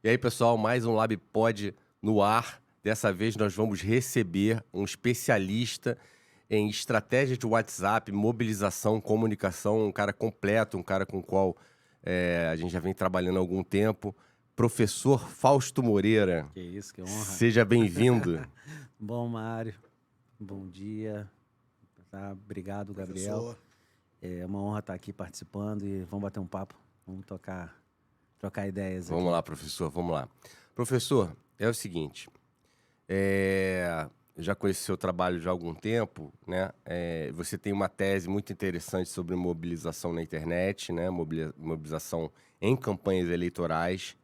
E aí, pessoal, mais um LabPod no ar. Dessa vez nós vamos receber um especialista em estratégia de WhatsApp, mobilização, comunicação, um cara completo, um cara com o qual a gente já vem trabalhando há algum tempo. Professor Fausto Moreira, Que isso, que honra. seja bem-vindo. Bom, Mário, bom dia. Tá? Obrigado, Gabriel. Professor, É uma honra estar aqui participando e vamos bater um papo. Vamos trocar ideias aqui. Vamos lá, professor, vamos lá. Professor, é o seguinte, eu já conheço seu trabalho já há algum tempo, né? Você tem uma tese muito interessante sobre mobilização na internet, né? Mobilização em campanhas eleitorais.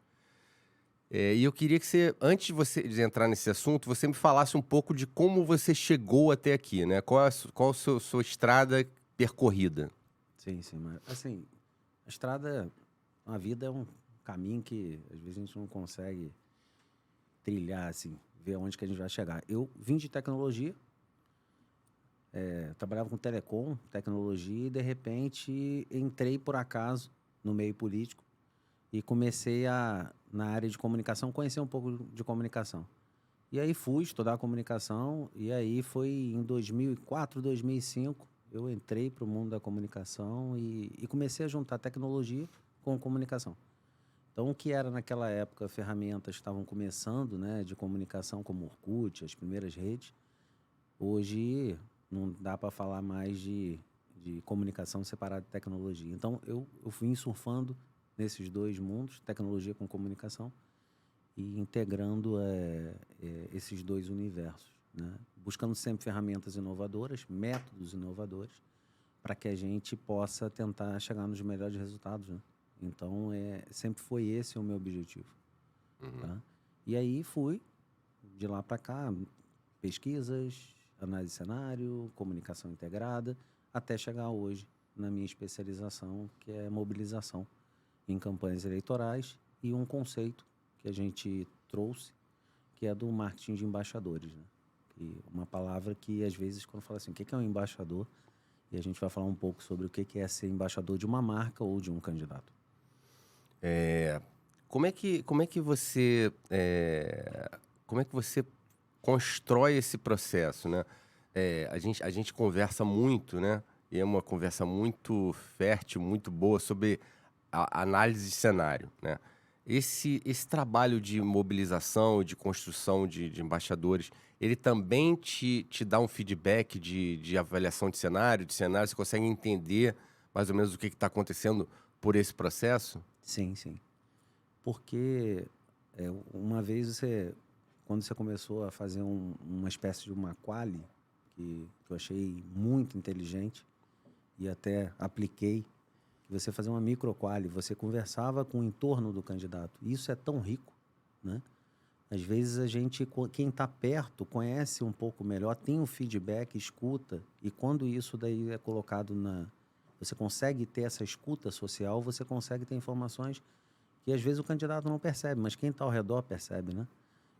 E eu queria que você, antes de entrar nesse assunto, você me falasse um pouco de como você chegou até aqui, né? Qual a sua estrada percorrida? Sim, mas assim, a vida é um caminho que às vezes a gente não consegue trilhar, assim, ver onde que a gente vai chegar. Eu vim de tecnologia, trabalhava com telecom, tecnologia, e de repente entrei por acaso no meio político e comecei na área de comunicação, conhecer um pouco de comunicação. E aí fui estudar comunicação, e aí foi em 2004, 2005, eu entrei para o mundo da comunicação e comecei a juntar tecnologia com comunicação. Então, o que era naquela época, ferramentas estavam começando, né, de comunicação, como Orkut, as primeiras redes. Hoje não dá para falar mais de comunicação separada de tecnologia. Então, eu fui surfando nesses dois mundos, tecnologia com comunicação, e integrando esses dois universos, né? Buscando sempre ferramentas inovadoras, métodos inovadores, para que a gente possa tentar chegar nos melhores resultados, né? Então, sempre foi esse o meu objetivo. Tá? E aí fui, de lá para cá, pesquisas, análise de cenário, comunicação integrada, até chegar hoje na minha especialização, que é mobilização em campanhas eleitorais, e um conceito que a gente trouxe, que é do marketing de embaixadores, né? E uma palavra que, às vezes, quando fala assim, o que é um embaixador? E a gente vai falar um pouco sobre o que é ser embaixador de uma marca ou de um candidato. Como é que você constrói esse processo, né? A gente conversa muito, né? E é uma conversa muito fértil, muito boa sobre a análise de cenário, né? Esse trabalho de mobilização, de construção de embaixadores, ele também te dá um feedback de avaliação de cenário, você consegue entender mais ou menos o que está acontecendo por esse processo? Sim, sim. Porque uma vez quando você começou a fazer uma espécie de uma quali, que eu achei muito inteligente e até apliquei, que você fazia uma micro quali, você conversava com o entorno do candidato. Isso é tão rico, né? Às vezes quem está perto, conhece um pouco melhor, tem um feedback, escuta, e quando isso daí é colocado você consegue ter essa escuta social, você consegue ter informações que às vezes o candidato não percebe, mas quem está ao redor percebe, né?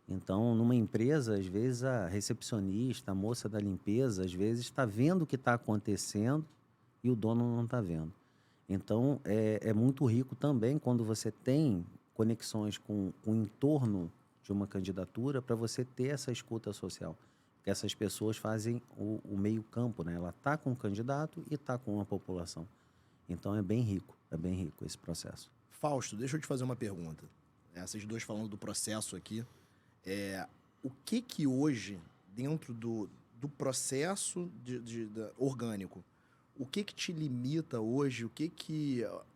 Então, numa empresa, às vezes a recepcionista, a moça da limpeza, às vezes está vendo o que está acontecendo e o dono não está vendo. Então, é muito rico também quando você tem conexões com o entorno de uma candidatura para você ter essa escuta social. Porque essas pessoas fazem o meio campo, né? Ela está com o candidato e está com a população. Então, é bem rico esse processo. Fausto, deixa eu te fazer uma pergunta. Essas duas falando do processo aqui. O que hoje, dentro do processo orgânico, o que te limita hoje?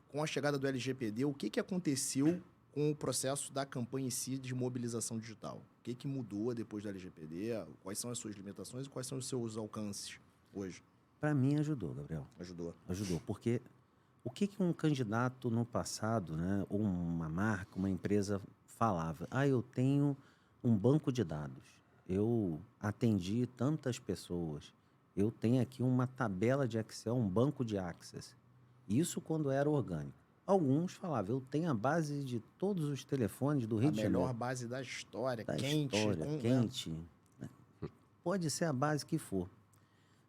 Com a chegada do LGPD, o que aconteceu com o processo da campanha em si de mobilização digital? O que mudou depois do LGPD? Quais são as suas limitações e quais são os seus alcances hoje? Para mim, ajudou, Gabriel. Ajudou, porque o que um candidato no passado, né, ou uma marca, uma empresa falava? Eu tenho um banco de dados, eu atendi tantas pessoas, eu tenho aqui uma tabela de Excel, um banco de Access. Isso quando era orgânico. Alguns falavam, eu tenho a base de todos os telefones do Rio A de melhor Janeiro. base da história, Da quente. história, quente. Né? Pode ser a base que for.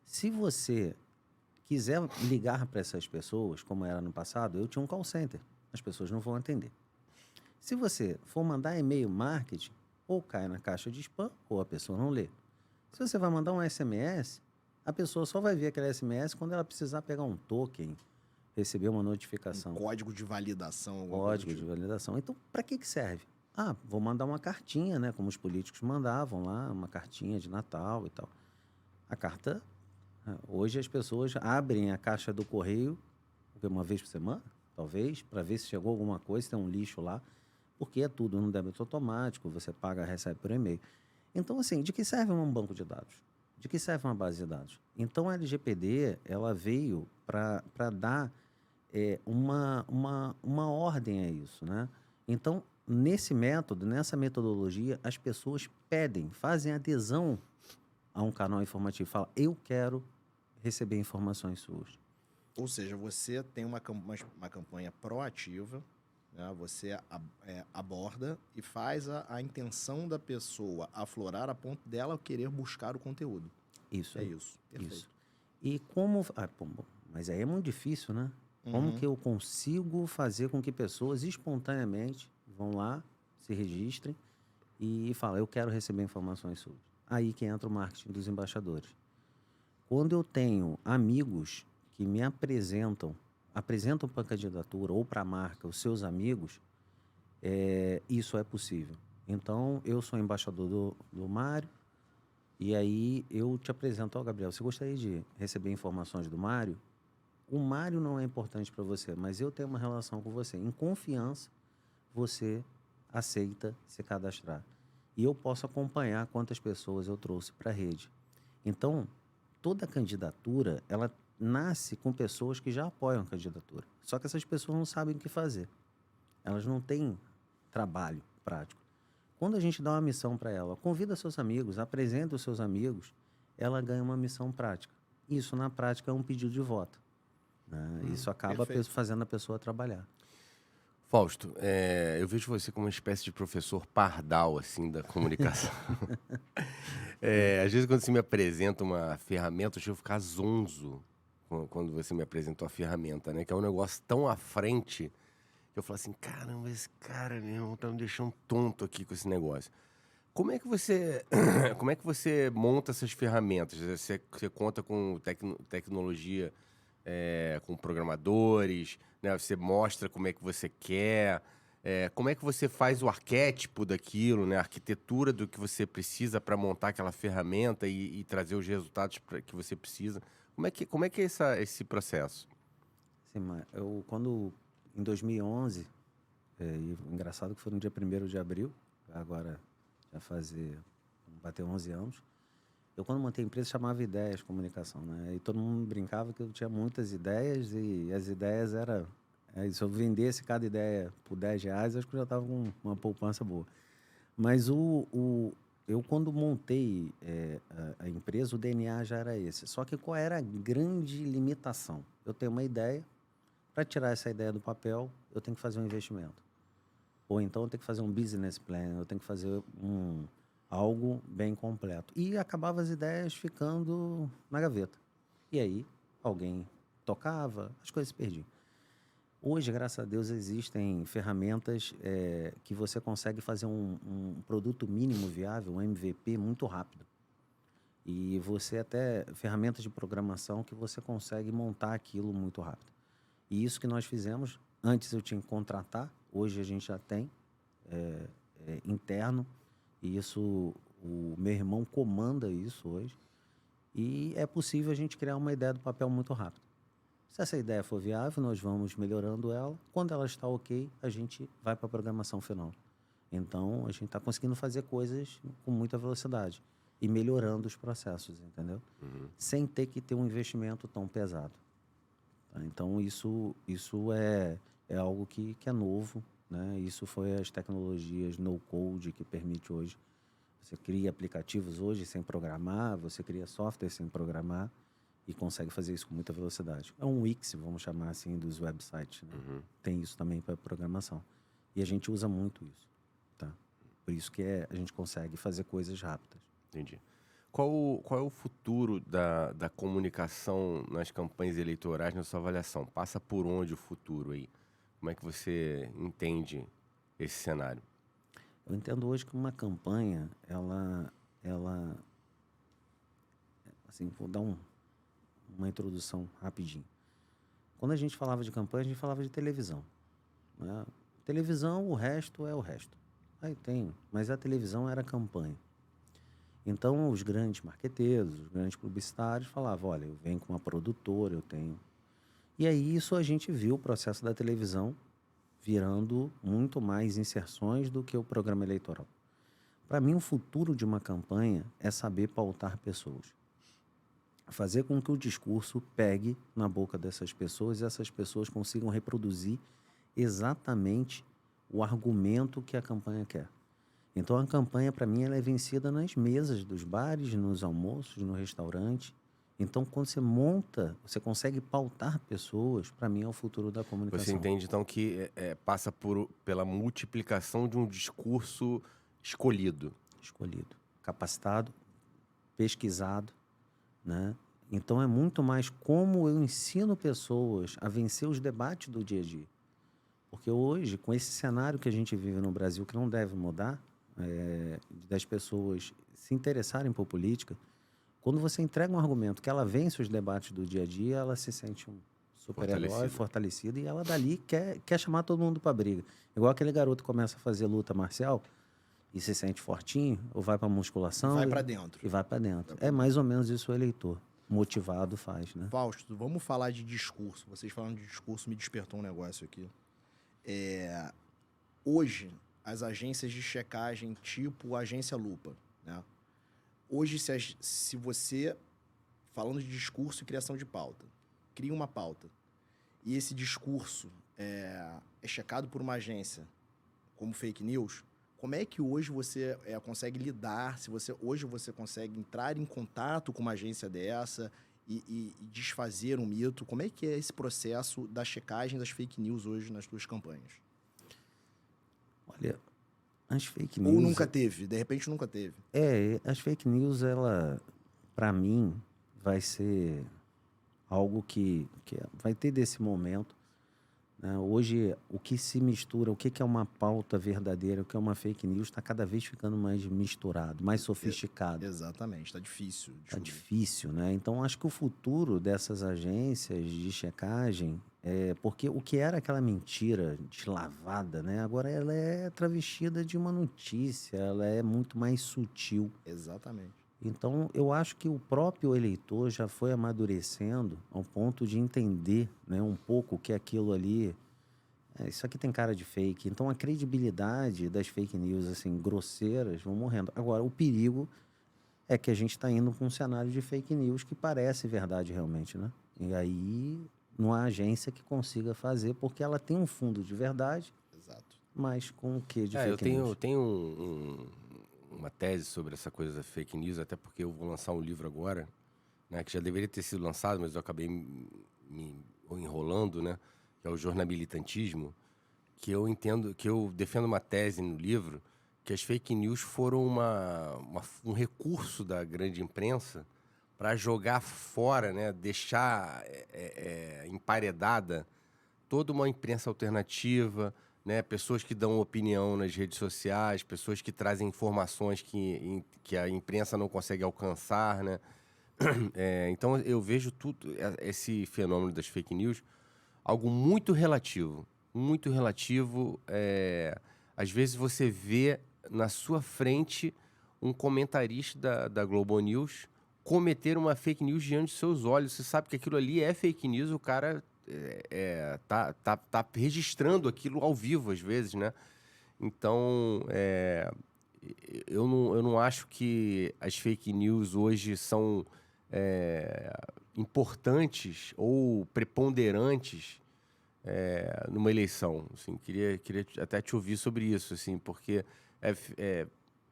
Se você quiser ligar para essas pessoas, como era no passado, eu tinha um call center. As pessoas não vão atender. Se você for mandar e-mail marketing, ou cai na caixa de spam, ou a pessoa não lê. Se você vai mandar um SMS, a pessoa só vai ver aquele SMS quando ela precisar pegar um token, receber uma notificação. Código de validação. alguma coisa Código do de tipo. validação. Então, para que serve? Ah, vou mandar uma cartinha, né? Como os políticos mandavam lá, uma cartinha de Natal e tal. A carta, hoje as pessoas abrem a caixa do correio uma vez por semana, talvez, para ver se chegou alguma coisa, se tem um lixo lá, porque é tudo no débito automático, você paga, recebe por e-mail. Então, assim, de que serve um banco de dados? De que serve uma base de dados? Então, a LGPD, ela veio para dar uma ordem a isso, né? Então, nesse método, nessa metodologia, as pessoas pedem, fazem adesão a um canal informativo. Fala, eu quero receber informações suas. Ou seja, você tem uma campanha proativa, né? Você aborda e faz a intenção da pessoa aflorar a ponto dela querer buscar o conteúdo. Isso. É isso. Perfeito. Isso. E como... mas aí é muito difícil, né? Como que eu consigo fazer com que pessoas espontaneamente vão lá, se registrem e falam, eu quero receber informações suas. Aí que entra o marketing dos embaixadores. Quando eu tenho amigos que me apresentam para a candidatura ou para a marca, os seus amigos, isso é possível. Então, eu sou embaixador do Mário, e aí eu te apresento, Gabriel, você gostaria de receber informações do Mário? O Mário não é importante para você, mas eu tenho uma relação com você. Em confiança, você aceita se cadastrar. E eu posso acompanhar quantas pessoas eu trouxe para a rede. Então, toda candidatura, ela nasce com pessoas que já apoiam a candidatura. Só que essas pessoas não sabem o que fazer. Elas não têm trabalho prático. Quando a gente dá uma missão para ela, convida seus amigos, apresenta os seus amigos, ela ganha uma missão prática. Isso, na prática, é um pedido de voto. Né? Isso acaba fazendo a pessoa trabalhar. Fausto, eu vejo você como uma espécie de professor pardal, assim, da comunicação. Às vezes, quando você me apresenta uma ferramenta, eu chego a ficar zonzo quando você me apresentou a ferramenta, né? Que é um negócio tão à frente que eu falo assim, caramba, esse cara, meu irmão, tá me deixando tonto aqui com esse negócio. Como é que você monta essas ferramentas? Você conta com tecnologia, com programadores, né? Você mostra como é que você quer, como é que você faz o arquétipo daquilo, né? A arquitetura do que você precisa para montar aquela ferramenta e trazer os resultados que você precisa. Como é que é esse processo? Sim, mas em 2011, engraçado que foi no dia 1º de abril, agora bater 11 anos, eu quando montei a empresa chamava Ideias Comunicação, né? E todo mundo brincava que eu tinha muitas ideias e as ideias eram... se eu vendesse cada ideia por R$10, acho que eu já estava com uma poupança boa. Mas eu quando montei a empresa, o DNA já era esse. Só que qual era a grande limitação? Eu tenho uma ideia, para tirar essa ideia do papel, eu tenho que fazer um investimento. Ou então eu tenho que fazer um business plan, eu tenho que fazer algo bem completo. E acabava as ideias ficando na gaveta. E aí alguém tocava, as coisas se perdiam. Hoje, graças a Deus, existem ferramentas que você consegue fazer um produto mínimo viável, um MVP, muito rápido. E ferramentas de programação que você consegue montar aquilo muito rápido. E isso que nós fizemos, antes eu tinha que contratar, hoje a gente já tem interno, e isso, o meu irmão comanda isso hoje, e é possível a gente criar uma ideia do papel muito rápido. Se essa ideia for viável, nós vamos melhorando ela. Quando ela está ok, a gente vai para a programação final. Então, a gente está conseguindo fazer coisas com muita velocidade e melhorando os processos, entendeu? Sem ter que ter um investimento tão pesado. Tá? Então, isso é algo que é novo, né? Isso foi as tecnologias no-code que permite hoje. Você cria aplicativos hoje sem programar, você cria software sem programar e consegue fazer isso com muita velocidade. É um Wix, vamos chamar assim, dos websites. Né? Tem isso também para programação. E a gente usa muito isso. Tá? Por isso que a gente consegue fazer coisas rápidas. Entendi. Qual é o futuro da comunicação nas campanhas eleitorais, na sua avaliação? Passa por onde o futuro aí? Como é que você entende esse cenário? Eu entendo hoje que uma campanha, ela assim, vou dar uma introdução rapidinho. Quando a gente falava de campanha, a gente falava de televisão, né? Televisão, o resto é o resto. Aí tem, mas a televisão era campanha. Então, os grandes marqueteiros, os grandes publicitários falavam, olha, eu venho com uma produtora, eu tenho... E aí, isso a gente viu o processo da televisão virando muito mais inserções do que o programa eleitoral. Para mim, o futuro de uma campanha é saber pautar pessoas. Fazer com que o discurso pegue na boca dessas pessoas e essas pessoas consigam reproduzir exatamente o argumento que a campanha quer. Então, a campanha, para mim, ela é vencida nas mesas dos bares, nos almoços, no restaurante. Então, quando você monta, você consegue pautar pessoas, para mim, é o futuro da comunicação. Você entende, então, que passa pela multiplicação de um discurso escolhido. Escolhido, capacitado, pesquisado, né? Então, é muito mais como eu ensino pessoas a vencer os debates do dia a dia. Porque hoje, com esse cenário que a gente vive no Brasil, que não deve mudar, das pessoas se interessarem por política, quando você entrega um argumento que ela vence os debates do dia a dia, ela se sente um super-herói, fortalecida, e ela dali quer chamar todo mundo para briga. Igual aquele garoto que começa a fazer luta marcial e se sente fortinho, ou vai para musculação... Vai para dentro. E vai para dentro. É mais ou menos isso o eleitor motivado faz, né? Fausto, vamos falar de discurso. Vocês falando de discurso me despertou um negócio aqui. Hoje, as agências de checagem tipo Agência Lupa, né? Hoje, se você, falando de discurso e criação de pauta, cria uma pauta e esse discurso é checado por uma agência como fake news, como é que hoje você consegue lidar, hoje você consegue entrar em contato com uma agência dessa e desfazer um mito? Como é que é esse processo da checagem das fake news hoje nas suas campanhas? Olha, as fake news... Ou nunca teve, de repente nunca teve. As fake news, ela, para mim, vai ser algo que vai ter desse momento, né? Hoje, o que se mistura, o que é uma pauta verdadeira, o que é uma fake news, está cada vez ficando mais misturado, mais sofisticado. Exatamente, está difícil. Está difícil, né? Então, acho que o futuro dessas agências de checagem porque o que era aquela mentira deslavada, né? Agora ela é travestida de uma notícia, ela é muito mais sutil. Exatamente. Então, eu acho que o próprio eleitor já foi amadurecendo ao ponto de entender, né, um pouco que aquilo ali... isso aqui tem cara de fake. Então, a credibilidade das fake news, assim, grosseiras, vão morrendo. Agora, o perigo é que a gente está indo para um cenário de fake news que parece verdade realmente, né? E aí... não há agência que consiga fazer, porque ela tem um fundo de verdade. Exato. Mas com o que de fake news? Eu tenho uma tese sobre essa coisa da fake news, até porque eu vou lançar um livro agora, né, que já deveria ter sido lançado, mas eu acabei me enrolando, né, que é o Jornamilitantismo, que eu defendo uma tese no livro, que as fake news foram um recurso da grande imprensa para jogar fora, né, deixar emparedada toda uma imprensa alternativa, né, pessoas que dão opinião nas redes sociais, pessoas que trazem informações que a imprensa não consegue alcançar, né? Então eu vejo esse fenômeno das fake news algo muito relativo, muito relativo. Às vezes você vê na sua frente um comentarista da Globo News cometer uma fake news diante dos seus olhos. Você sabe que aquilo ali é fake news, o cara tá registrando aquilo ao vivo, às vezes, né? Então, eu não acho que as fake news hoje são importantes ou preponderantes numa eleição. Assim, queria até te ouvir sobre isso, assim, porque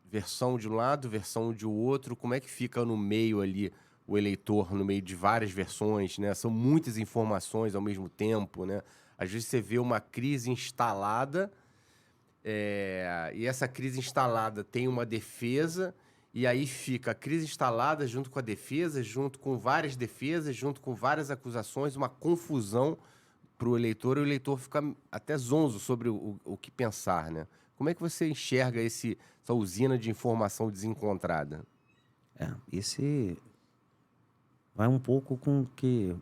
versão de um lado, versão de outro, como é que fica no meio ali o eleitor, no meio de várias versões, né? São muitas informações ao mesmo tempo, né? Às vezes você vê uma crise instalada, e essa crise instalada tem uma defesa, e aí fica a crise instalada junto com a defesa, junto com várias defesas, junto com várias acusações, uma confusão pro eleitor e o eleitor fica até zonzo sobre o que pensar, né? Como é que você enxerga essa usina de informação desencontrada? Esse vai um pouco com que...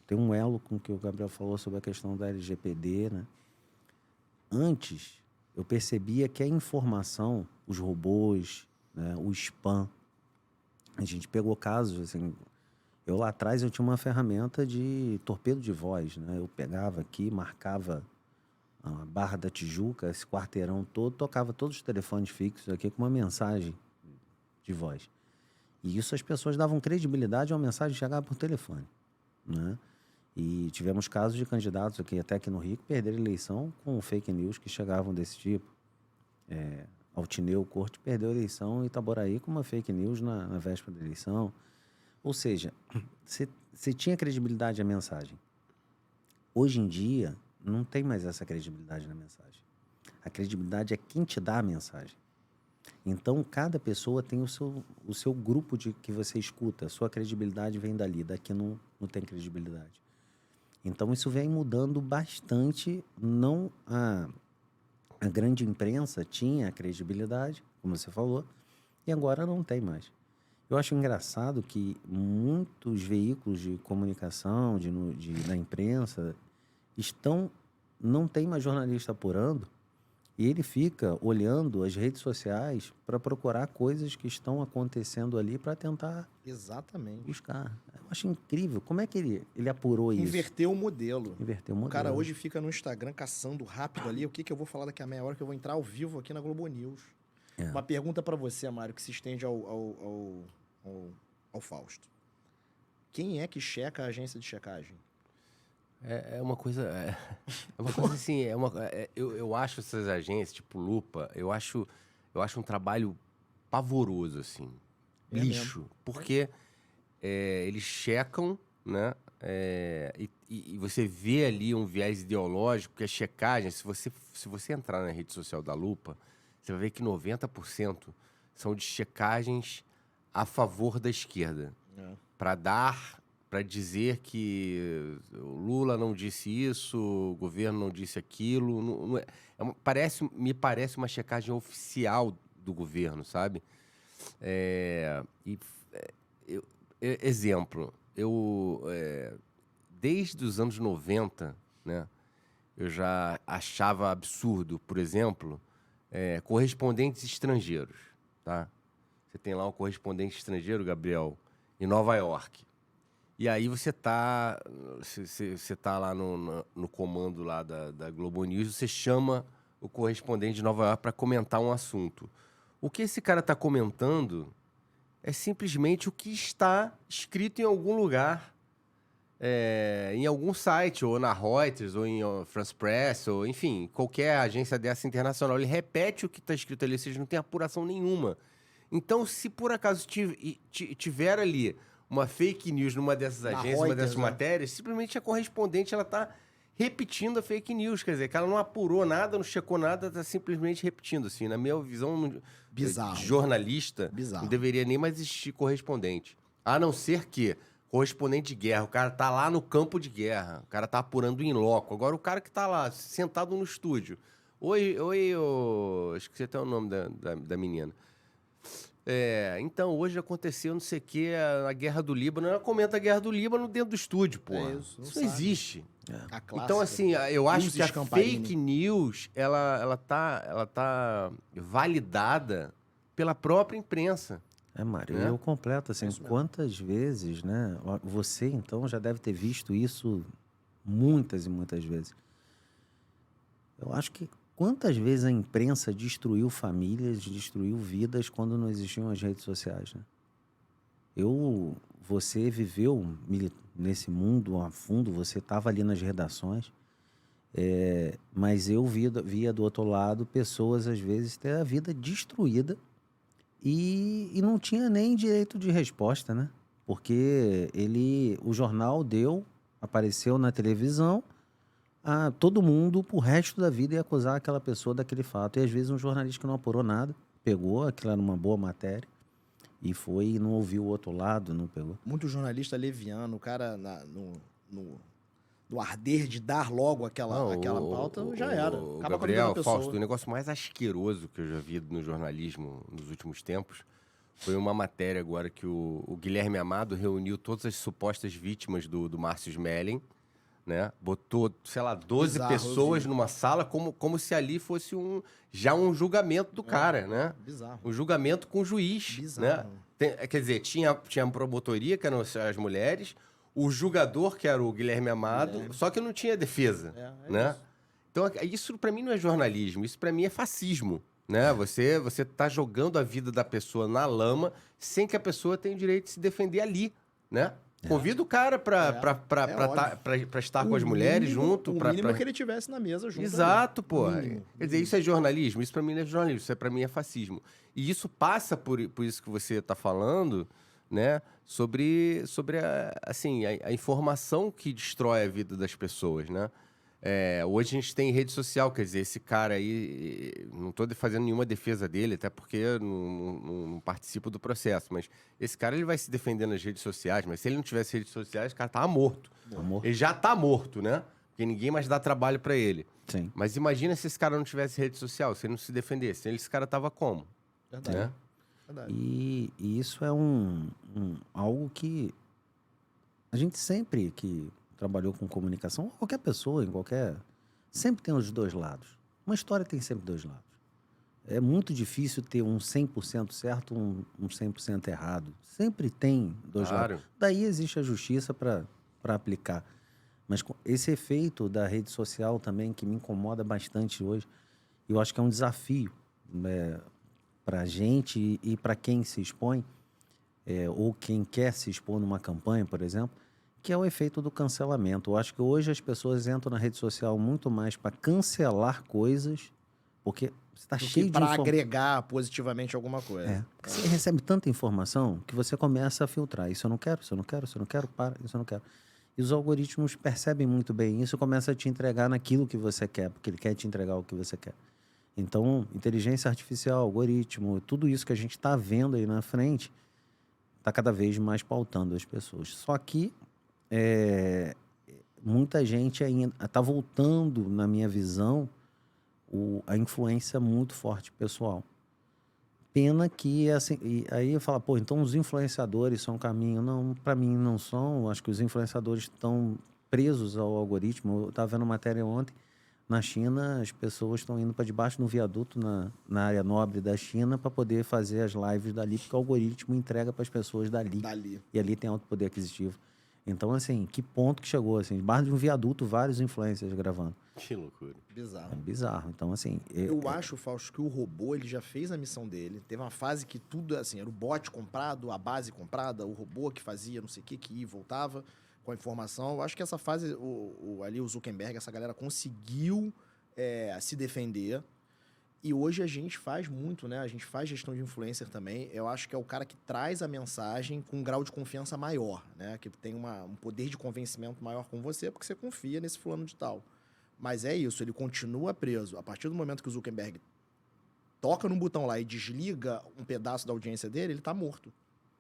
Tem um elo com o que o Gabriel falou sobre a questão da LGPD, né? Antes, eu percebia que a informação, os robôs, né, o spam, a gente pegou casos, assim... Eu lá atrás eu tinha uma ferramenta de torpedo de voz, né? Eu pegava aqui, marcava a Barra da Tijuca, esse quarteirão todo, tocava todos os telefones fixos aqui com uma mensagem de voz. E isso as pessoas davam credibilidade a uma mensagem que chegava por telefone, né? E tivemos casos de candidatos aqui, até aqui no Rio, que perderam eleição com fake news que chegavam desse tipo. Altineu Corte perdeu a eleição em Itaboraí com uma fake news na véspera da eleição. Ou seja, você tinha credibilidade à mensagem. Hoje em dia, não tem mais essa credibilidade na mensagem. A credibilidade é quem te dá a mensagem. Então, cada pessoa tem o seu grupo que você escuta. A sua credibilidade vem daqui não tem credibilidade. Então, isso vem mudando bastante. Não a grande imprensa tinha a credibilidade, como você falou, e agora não tem mais. Eu acho engraçado que muitos veículos de comunicação, da imprensa, não tem mais jornalista apurando, e ele fica olhando as redes sociais para procurar coisas que estão acontecendo ali para tentar Exatamente. buscar. Eu acho incrível. Como é que ele apurou isso? Inverteu o modelo. Inverteu o modelo. O cara hoje fica no Instagram caçando rápido ali o que eu vou falar daqui a meia hora que eu vou entrar ao vivo aqui na Globo News. Uma pergunta para você, Mário, que se estende ao Fausto. Quem é que checa a agência de checagem? É uma coisa assim, eu acho essas agências, tipo Lupa, eu acho um trabalho pavoroso, assim, lixo, porque eles checam, né, e você vê ali um viés ideológico, que a checagem, se você entrar na rede social da Lupa, você vai ver que 90% são de checagens a favor da esquerda, para dizer que o Lula não disse isso, o governo não disse aquilo. Me parece uma checagem oficial do governo, sabe? Exemplo, desde os anos 90, né, eu já achava absurdo, por exemplo, correspondentes estrangeiros, tá? Você tem lá um correspondente estrangeiro, Gabriel, em Nova York. E aí você tá lá no comando lá da Globo News, você chama o correspondente de Nova York para comentar um assunto. O que esse cara está comentando é simplesmente o que está escrito em algum lugar, em algum site, ou na Reuters, ou em France Press, ou enfim, qualquer agência dessa internacional. Ele repete o que está escrito ali, ou seja, não tem apuração nenhuma. Então, se por acaso tiver ali uma fake news numa dessas agências, uma dessas matérias, simplesmente a correspondente ela está repetindo a fake news. Quer dizer, que ela não apurou nada, não checou nada, está simplesmente repetindo. Assim, na minha visão de jornalista, não deveria nem mais existir correspondente. A não ser que correspondente de guerra, o cara tá lá no campo de guerra, o cara tá apurando em loco. Agora, o cara que tá lá, sentado no estúdio. Oi, esqueci até o nome da menina. Então, hoje aconteceu não sei o que, a Guerra do Líbano. Ela comenta a Guerra do Líbano dentro do estúdio, pô. Isso não existe. Então, assim, eu acho que a fake news, ela tá validada pela própria imprensa. Mário, eu completo, assim, quantas vezes, né? Você, então, já deve ter visto isso muitas e muitas vezes. Eu acho que quantas vezes a imprensa destruiu famílias, destruiu vidas quando não existiam as redes sociais, né? Você viveu nesse mundo a fundo, você estava ali nas redações, mas eu via do outro lado pessoas, às vezes, ter a vida destruída e não tinha nem direito de resposta, né? Porque o jornal apareceu na televisão, todo mundo, pro resto da vida, ia acusar aquela pessoa daquele fato. E às vezes um jornalista que não apurou nada, pegou aquilo era uma boa matéria e foi e não ouviu o outro lado, não pegou. Muito jornalista leviano, o cara do arder de dar logo aquela pauta, já era. Acaba com a vida da Gabriel, pessoa. Fausto, o negócio mais asqueroso que eu já vi no jornalismo nos últimos tempos foi uma matéria agora que o Guilherme Amado reuniu todas as supostas vítimas do Márcio Smelling, né? Botou, sei lá, 12 Bizarro, eu pessoas vi. numa sala como se ali fosse já um julgamento do cara, né? Bizarro. Um julgamento com o juiz, Bizarro. né? Quer dizer, tinha a promotoria, que eram as mulheres, o julgador, que era o Guilherme Amado, só que não tinha defesa, né? Isso. Então, isso pra mim não é jornalismo, isso pra mim é fascismo, né? Você tá jogando a vida da pessoa na lama sem que a pessoa tenha o direito de se defender ali, né? Convida o cara pra estar com as mulheres junto. O mínimo é que ele tivesse na mesa junto. Exato, pô. Mínimo. Quer dizer, isso é jornalismo? Isso pra mim não é jornalismo, isso pra mim é fascismo. E isso passa por isso que você tá falando, né? Sobre a informação que destrói a vida das pessoas, né? Hoje a gente tem rede social, quer dizer, esse cara aí, não estou fazendo nenhuma defesa dele, até porque eu não participo do processo, mas esse cara ele vai se defender nas redes sociais, mas se ele não tivesse redes sociais, o cara tava morto. Ele já tá morto, né? Porque ninguém mais dá trabalho para ele. Sim. Mas imagina se esse cara não tivesse rede social, se ele não se defendesse, esse cara tava como? Verdade. Né? Verdade. E isso é algo que a gente sempre que trabalhou com comunicação, qualquer pessoa, sempre tem os dois lados. Uma história tem sempre dois lados. É muito difícil ter um 100% certo, um 100% errado. Sempre tem dois lados. Daí existe a justiça para aplicar. Mas esse efeito da rede social também, que me incomoda bastante hoje, eu acho que é um desafio para a gente e para quem se expõe, ou quem quer se expor numa campanha, por exemplo, que é o efeito do cancelamento. Eu acho que hoje as pessoas entram na rede social muito mais para cancelar coisas, porque você está cheio de para agregar positivamente alguma coisa. Porque você recebe tanta informação que você começa a filtrar. Isso eu não quero, isso eu não quero, isso eu não quero, isso eu não quero. E os algoritmos percebem muito bem isso e começam a te entregar naquilo que você quer, porque ele quer te entregar o que você quer. Então, inteligência artificial, algoritmo, tudo isso que a gente está vendo aí na frente está cada vez mais pautando as pessoas. Só que muita gente ainda está voltando, na minha visão, a influência muito forte pessoal. Pena que, assim, e aí eu falo, pô, então os influenciadores são um caminho. Não, para mim não são. Acho que os influenciadores estão presos ao algoritmo. Eu estava vendo matéria ontem, na China, as pessoas estão indo para debaixo de um viaduto na área nobre da China para poder fazer as lives dali, porque o algoritmo entrega para as pessoas dali. E ali tem alto poder aquisitivo. Então, assim, que ponto que chegou, assim, debaixo de um viaduto, vários influencers gravando. Que loucura. Bizarro. É bizarro. Então, assim... Eu acho, Fausto, que o robô, ele já fez a missão dele. Teve uma fase que tudo, assim, era o bot comprado, a base comprada, o robô que fazia não sei o que ia e voltava com a informação. Eu acho que essa fase, ali o Zuckerberg, essa galera conseguiu se defender. E hoje a gente faz muito, né? A gente faz gestão de influencer também. Eu acho que é o cara que traz a mensagem com um grau de confiança maior, né? Que tem um poder de convencimento maior com você, porque você confia nesse fulano de tal. Mas é isso, ele continua preso. A partir do momento que o Zuckerberg toca num botão lá e desliga um pedaço da audiência dele, ele tá morto.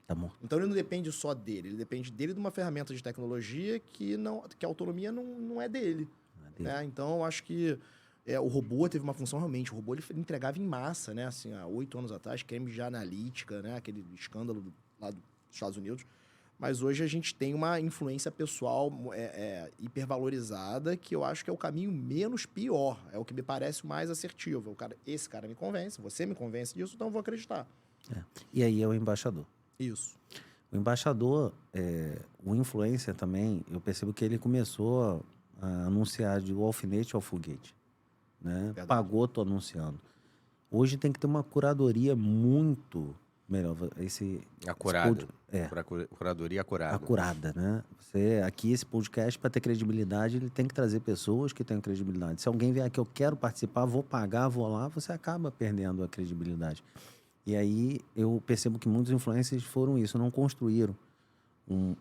Tá morto. Então ele não depende só dele, ele depende dele de uma ferramenta de tecnologia que a autonomia não é dele. Não é dele. Então eu acho que o robô teve uma função realmente. O robô ele entregava em massa, né? Assim, há 8 anos atrás, Cambridge Analytica, né? Aquele escândalo lá dos Estados Unidos. Mas hoje a gente tem uma influência pessoal hipervalorizada, que eu acho que é o caminho menos pior. É o que me parece o mais assertivo. Esse cara me convence, você me convence disso, então eu vou acreditar. E aí é o embaixador. Isso. O embaixador, o influencer também, eu percebo que ele começou a anunciar do alfinete ao foguete. Né? Verdade. Pagou, tô anunciando. Hoje tem que ter uma curadoria muito melhor. Acurada. Curadoria acurada. Acurada, né? Aqui, esse podcast, para ter credibilidade, ele tem que trazer pessoas que tenham credibilidade. Se alguém vier aqui, eu quero participar, vou pagar, vou lá, você acaba perdendo a credibilidade. E aí, eu percebo que muitos influencers foram isso, não construíram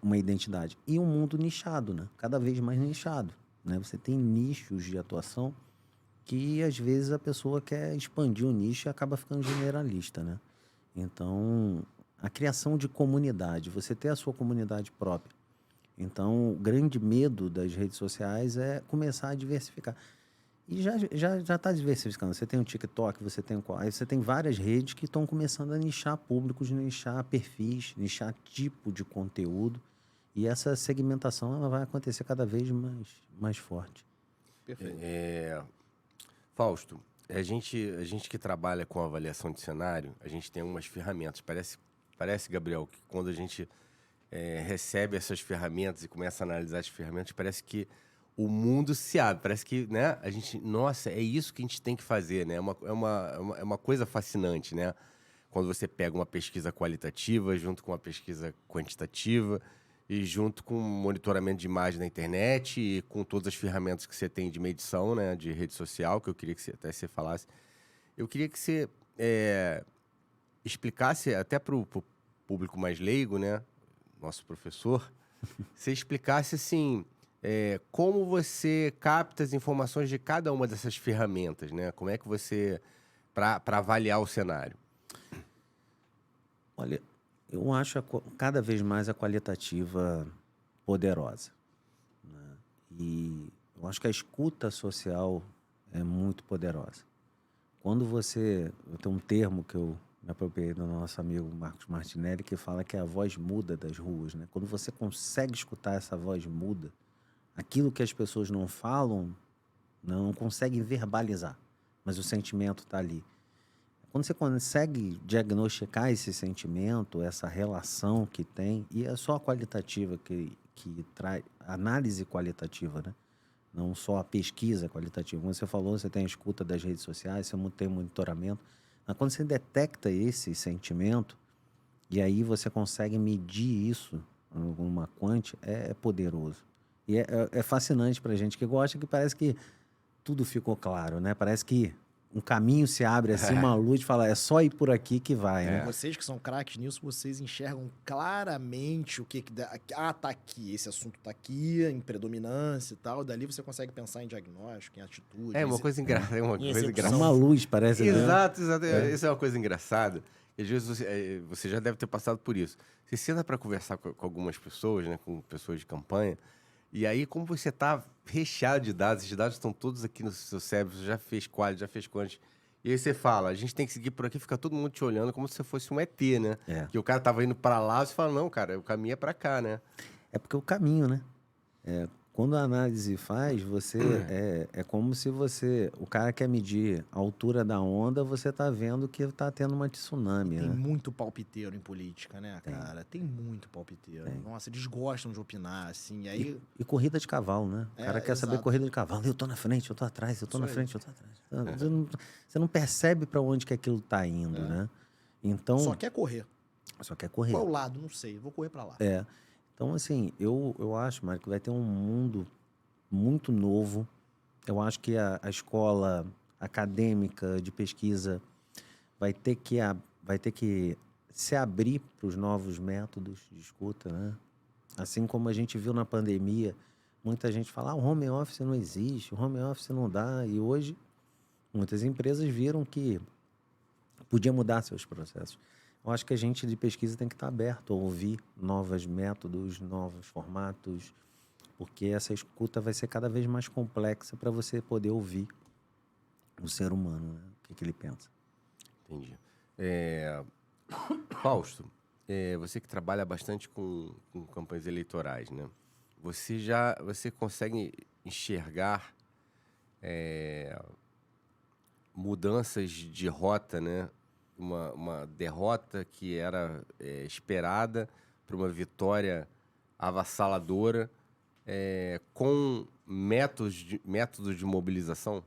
uma identidade. E um mundo nichado, né? Cada vez mais nichado, né? Você tem nichos de atuação que, às vezes, a pessoa quer expandir o nicho e acaba ficando generalista, né? Então, a criação de comunidade, você ter a sua comunidade própria. Então, o grande medo das redes sociais é começar a diversificar. E já está diversificando. Você tem o TikTok, aí você tem várias redes que estão começando a nichar públicos, nichar perfis, nichar tipo de conteúdo. E essa segmentação ela vai acontecer cada vez mais forte. Perfeito. Fausto, a gente que trabalha com avaliação de cenário, a gente tem algumas ferramentas. Parece, Gabriel, que quando a gente recebe essas ferramentas e começa a analisar as ferramentas, parece que o mundo se abre. Parece que, né, a gente, nossa, é isso que a gente tem que fazer, né? É uma coisa fascinante, né? Quando você pega uma pesquisa qualitativa junto com uma pesquisa quantitativa e junto com o monitoramento de imagem na internet e com todas as ferramentas que você tem de medição, né, de rede social, que eu queria que você falasse. Eu queria que você explicasse, até para o público mais leigo, né, nosso professor, você explicasse, assim, como você capta as informações de cada uma dessas ferramentas, né? Como é que você... para avaliar o cenário. Olha, eu acho cada vez mais a qualitativa poderosa, né? E eu acho que a escuta social é muito poderosa. Quando eu tenho um termo que eu me apropriei do nosso amigo Marcos Martinelli, que fala que é a voz muda das ruas, né? Quando você consegue escutar essa voz muda, aquilo que as pessoas não falam, não conseguem verbalizar, mas o sentimento está ali. Quando você consegue diagnosticar esse sentimento, essa relação que tem, e é só a qualitativa que traz, análise qualitativa, né? Não só a pesquisa qualitativa. Como você falou, você tem a escuta das redes sociais, você tem monitoramento. Mas quando você detecta esse sentimento, e aí você consegue medir isso numa quant, é poderoso. E é fascinante para a gente que gosta, que parece que tudo ficou claro, né? Parece que um caminho se abre assim, uma luz, fala, é só ir por aqui que vai, né? Vocês que são craques nisso, vocês enxergam claramente o que dá. Ah, tá aqui, esse assunto tá aqui, em predominância e tal. Dali você consegue pensar em diagnóstico, em atitude. É uma coisa engraçada. É uma coisa É engraçada. uma luz, parece. Exato, exato. Isso é uma coisa engraçada. Às vezes você já deve ter passado por isso. Você senta para conversar com algumas pessoas, né, com pessoas de campanha, e aí, como você está recheado de dados, esses dados estão todos aqui no seu cérebro, você já fez qual, já fez quantos. E aí você fala, a gente tem que seguir por aqui, fica todo mundo te olhando como se você fosse um ET, né? Que o cara tava indo para lá, você fala, não, cara, o caminho é para cá, né? É porque o caminho, né? Quando a análise faz, você é como se o cara quer medir a altura da onda, você tá vendo que tá tendo uma tsunami, Tem né? muito palpiteiro em política, né, cara? Tem muito palpiteiro. Nossa, eles gostam de opinar, assim. E aí... E corrida de cavalo, né? O cara quer saber corrida de cavalo. Eu tô na frente, eu tô atrás, eu tô na frente, eu tô atrás. Você não percebe para onde que aquilo tá indo, né? Então... Só quer correr. Só quer correr. Qual lado? Não sei. Vou correr para lá. Então, assim, eu acho, Mário, que vai ter um mundo muito novo. Eu acho que a escola acadêmica de pesquisa vai ter que se abrir para os novos métodos de escuta, né? Assim como a gente viu na pandemia, muita gente fala, o home office não existe, o home office não dá. E hoje, muitas empresas viram que podia mudar seus processos. Eu acho que a gente de pesquisa tem que estar aberto a ouvir novos métodos, novos formatos, porque essa escuta vai ser cada vez mais complexa para você poder ouvir o ser humano, né? O que ele pensa. Entendi. Fausto, você que trabalha bastante com campanhas eleitorais, né? Você consegue enxergar mudanças de rota, né? Uma derrota que era esperada para uma vitória avassaladora com métodos de mobilização?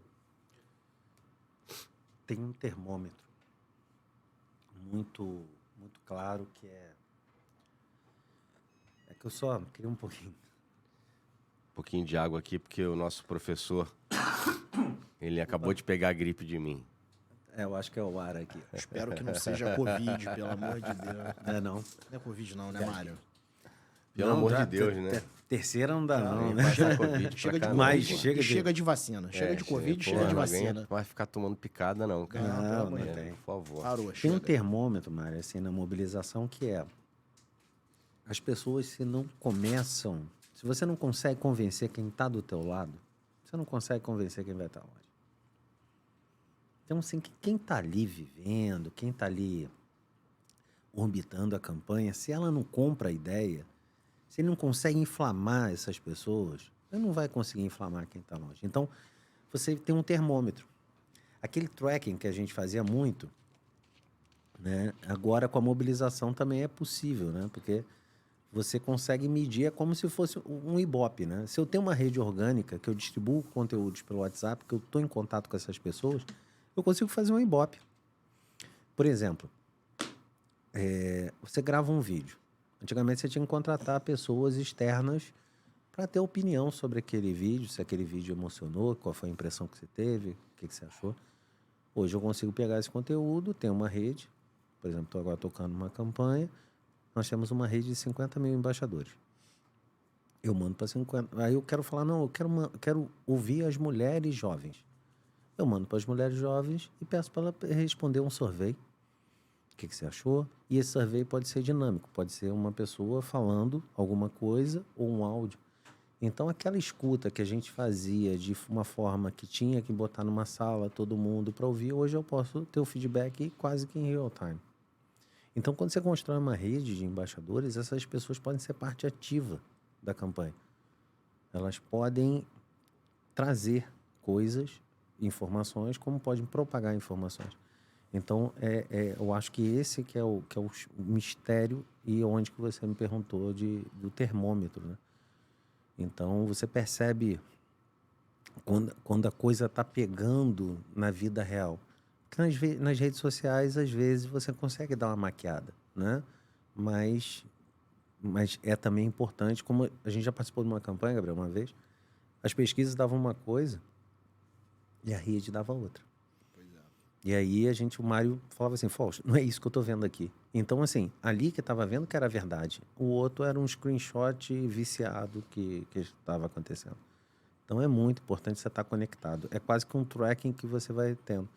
Tem um termômetro muito, muito claro que é que eu só queria um pouquinho De água aqui, porque o nosso professor ele acabou de pegar a gripe de mim. Eu acho que é o ar aqui. Espero que não seja Covid, pelo amor de Deus. Não. Não é Covid não, né, Mário? Pelo amor de Deus, né? Terceira não dá não, né? Chega de Mas Covid, chega de vacina. Chega de Covid, chega de vacina. Não vai ficar tomando picada não, cara. Não, por favor. Parou, tem um termômetro, Mário, assim, na mobilização que as pessoas se não começam Se você não consegue convencer quem está do teu lado, você não consegue convencer quem vai estar longe. Então, assim, quem está ali vivendo, quem está ali orbitando a campanha, se ela não compra a ideia, se ele não consegue inflamar essas pessoas, ele não vai conseguir inflamar quem está longe. Então, você tem um termômetro. Aquele tracking que a gente fazia muito, né? Agora com a mobilização também é possível, né? Porque você consegue medir, é como se fosse um Ibope, né? Se eu tenho uma rede orgânica que eu distribuo conteúdos pelo WhatsApp, que eu estou em contato com essas pessoas, eu consigo fazer um Ibope. Por exemplo, você grava um vídeo. Antigamente você tinha que contratar pessoas externas para ter opinião sobre aquele vídeo, se aquele vídeo emocionou, qual foi a impressão que você teve, o que você achou. Hoje eu consigo pegar esse conteúdo, tem uma rede, por exemplo, estou agora tocando uma campanha, nós temos uma rede de 50 mil embaixadores. Eu mando para 50. Aí eu quero falar, não, eu quero ouvir as mulheres jovens. Eu mando para as mulheres jovens e peço para ela responder um survey. O que você achou? E esse survey pode ser dinâmico, pode ser uma pessoa falando alguma coisa ou um áudio. Então, aquela escuta que a gente fazia de uma forma que tinha que botar numa sala todo mundo para ouvir, hoje eu posso ter o feedback quase que em real time. Então, quando você constrói uma rede de embaixadores, essas pessoas podem ser parte ativa da campanha. Elas podem trazer coisas, informações, como podem propagar informações. Então, eu acho que esse que é o mistério e onde que você me perguntou do termômetro, né? Então, você percebe quando a coisa está pegando na vida real. Porque nas redes sociais, às vezes, você consegue dar uma maquiada, né? Mas é também importante, como a gente já participou de uma campanha, Gabriel, uma vez, as pesquisas davam uma coisa e a rede dava outra. E aí o Mário falava assim, Fausto, não é isso que eu estou vendo aqui. Então, assim, ali que estava vendo que era verdade. O outro era um screenshot viciado que estava acontecendo. Então, é muito importante você estar conectado. É quase que um tracking que você vai tendo.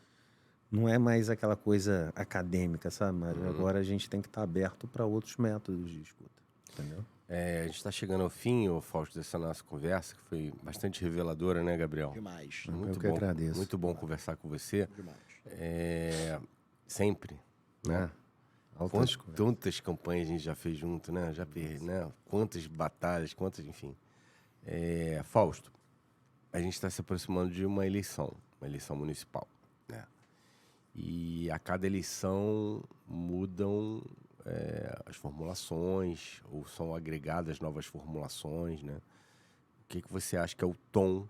Não é mais aquela coisa acadêmica, sabe, Mário? Agora a gente tem que estar aberto para outros métodos de escuta, entendeu? A gente está chegando ao fim, Fausto, dessa nossa conversa, que foi bastante reveladora, né, Gabriel? Demais. Muito Eu que bom, agradeço. muito bom conversar com você. Demais. Sempre, né? Altas coisas. Quantas campanhas a gente já fez junto, né? Né? Quantas batalhas, enfim. Fausto, a gente está se aproximando de uma eleição municipal, né? E a cada eleição mudam as formulações, ou são agregadas novas formulações, né? O que você acha que é o tom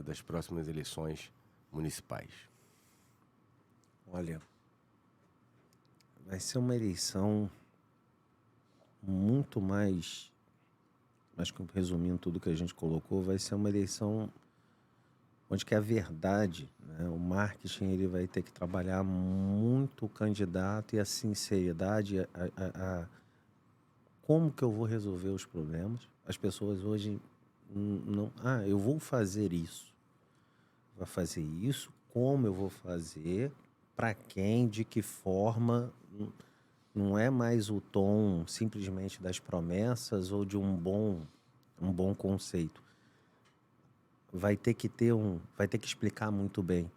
das próximas eleições municipais? Olha, vai ser uma eleição muito mais, acho que resumindo tudo que a gente colocou, vai ser uma eleição onde que a verdade, né, o marketing, ele vai ter que trabalhar muito o candidato e a sinceridade, como que eu vou resolver os problemas. As pessoas hoje não, eu vou fazer isso. Vou fazer isso, como eu vou fazer, para quem, de que forma. Não é mais o tom simplesmente das promessas ou de um bom conceito. Vai ter que explicar muito bem.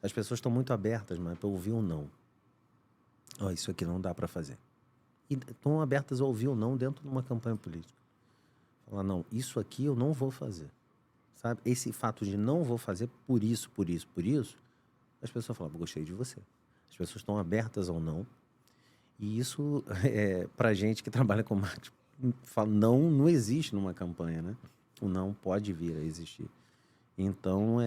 As pessoas estão muito abertas, mas para ouvir um não. Isso aqui não dá para fazer. E estão abertas a ouvir um não dentro de uma campanha política. Falar, não, isso aqui eu não vou fazer. Sabe? Esse fato de não vou fazer por isso, as pessoas falam, gostei de você. As pessoas estão abertas ao não. E isso, para gente que trabalha com marketing, não existe numa campanha, né? O não pode vir a existir. Então,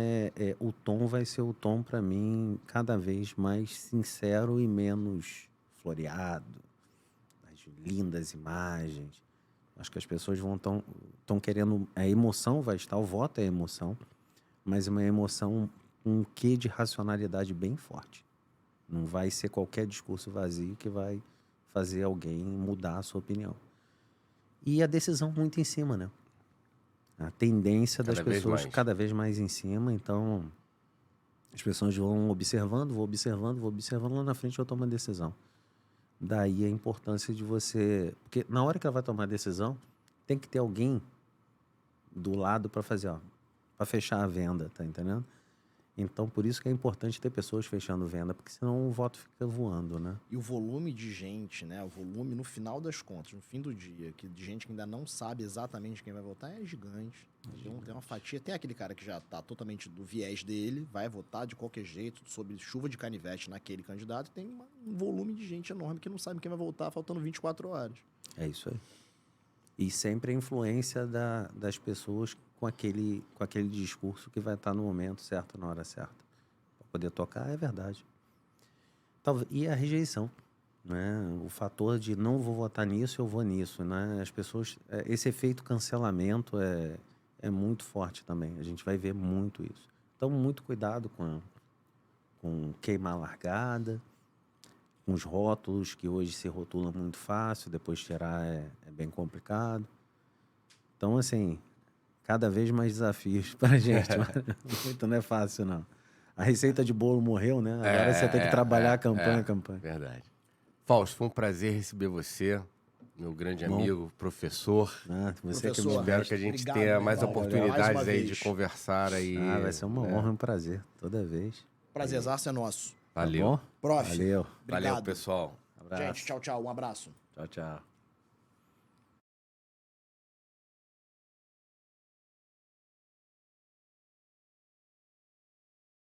o tom vai ser o tom, para mim, cada vez mais sincero e menos floreado. As lindas imagens. Acho que as pessoas estão querendo... A emoção vai estar, o voto é emoção, mas uma emoção, um quê de racionalidade bem forte. Não vai ser qualquer discurso vazio que vai fazer alguém mudar a sua opinião. E a decisão muito em cima, né? A tendência das pessoas cada vez mais em cima. Então, as pessoas vão observando, lá na frente eu tomo uma decisão. Daí a importância de você... Porque na hora que ela vai tomar a decisão, tem que ter alguém do lado para fazer, ó, para fechar a venda, tá entendendo? Então, por isso que é importante ter pessoas fechando venda, porque senão o voto fica voando, né? E o volume de gente, né? O volume, no final das contas, no fim do dia, de gente que ainda não sabe exatamente quem vai votar, é gigante. Então, tem uma fatia. Tem aquele cara que já tá totalmente do viés dele, vai votar de qualquer jeito, sob chuva de canivete naquele candidato. Tem um volume de gente enorme que não sabe quem vai votar, faltando 24 horas. É isso aí. E sempre a influência das pessoas com aquele discurso que vai estar no momento certo, na hora certa. Para poder tocar, é verdade. E a rejeição, né? O fator de não vou votar nisso, eu vou nisso, né? As pessoas... Esse efeito cancelamento é muito forte também. A gente vai ver muito isso. Então, muito cuidado com queimar largada, com os rótulos, que hoje se rotula muito fácil, depois tirar é bem complicado. Então, assim, cada vez mais desafios para a gente. Muito não é fácil, não. A receita de bolo morreu, né? Agora você tem que trabalhar a campanha. Verdade. Fausto, foi um prazer receber você, meu grande amigo, professor. Você Professor, que Espero que a gente obrigado, tenha meu mais irmão. oportunidades Mais uma aí de vez. conversar aí. vai ser uma honra e um prazer, toda vez. Prazerzaço é nosso. Valeu. Tá bom? Prof. Valeu. Obrigado. Valeu, pessoal. Abraço. Gente, tchau, tchau. Um abraço. Tchau, tchau.